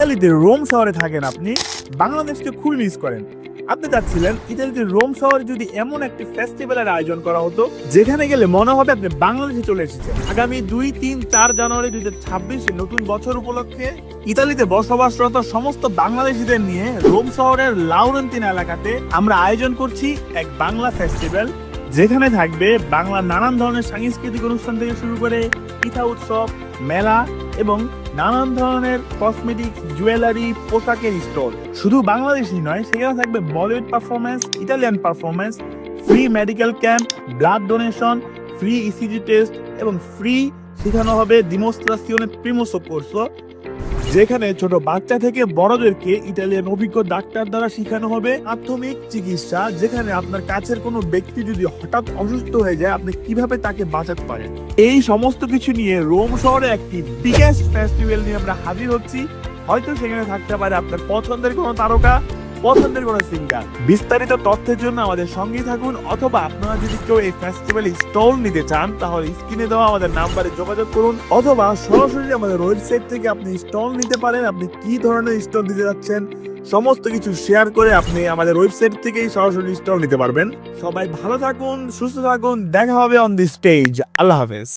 ইতালিতে রোম শহরে থাকেন আপনি, বাংলাদেশকে খুবই মিস করেন। আপনি চাচ্ছিলেন ইতালিতে রোম শহরে যদি এমন একটি ফেস্টিভ্যালের আয়োজন করা হতো যেখানে গেলে মনে হবে আপনি বাংলাদেশে চলে এসেছেন। আগামী 2, 3, 4 জানুয়ারি 2026 নতুন বছর উপলক্ষে ইতালিতে বসবাসরত সমস্ত বাংলাদেশিদের নিয়ে রোম শহরের লাউরেন্তিনা এলাকাতে আমরা আয়োজন করছি এক বাংলা ফেস্টিভ্যাল, যেখানে থাকবে বাংলার নানান ধরনের সাংস্কৃতিক অনুষ্ঠান থেকে শুরু করে পিঠা উৎসব, মেলা এবং নানান ধরনের কসমেটিক, জুয়েলারি, পোশাকের স্টল। শুধু বাংলাদেশি নয়, সেখানে থাকবে Bollywood performance, Italian performance, free medical camp, blood donation, free ECG test এবং ফ্রি শেখানো হবে ডিমোস্ট্রাসিওনে প্রিমো সোকোরসো, যেখানে ছোট বাচ্চা থেকে বড়দেরকে ইতালিয়ান অভিজ্ঞ ডাক্তার দ্বারা শেখানো হবে প্রাথমিক চিকিৎসা, যেখানে আপনার কাছের কোনো ব্যক্তি যদি হঠাৎ অসুস্থ হয়ে যায় আপনি কিভাবে তাকে বাঁচাতে পারেন। এই সমস্ত কিছু নিয়ে রোম শহরে একটি বিগেস্ট ফেস্টিভ্যাল নিয়ে আমরা হাজির হচ্ছি। হয়তো সেখানে থাকতে পারে আপনার পছন্দের কোনো তারকা, পছন্দের কোনো সিঙ্গার। বিস্তারিত তথ্যের জন্য আমাদের সঙ্গেই থাকুন, অথবা আপনারা যদি কেউ এই ফেস্টিভ্যালে স্টল নিতে চান তাহলে স্ক্রিনে দেওয়া আমাদের নাম্বারে যোগাযোগ করুন, অথবা সরাসরি আমাদের ওয়েবসাইট থেকে আপনি স্টল নিতে পারেন। আপনি কি ধরনের স্টল দিতে যাচ্ছেন সমস্ত কিছু শেয়ার করে আপনি আমাদের ওয়েবসাইট থেকেই সরাসরি স্টল নিতে পারবেন। সবাই ভালো থাকুন, সুস্থ থাকুন, দেখা হবে অন দি স্টেজ। আল্লাহ হাফেজ।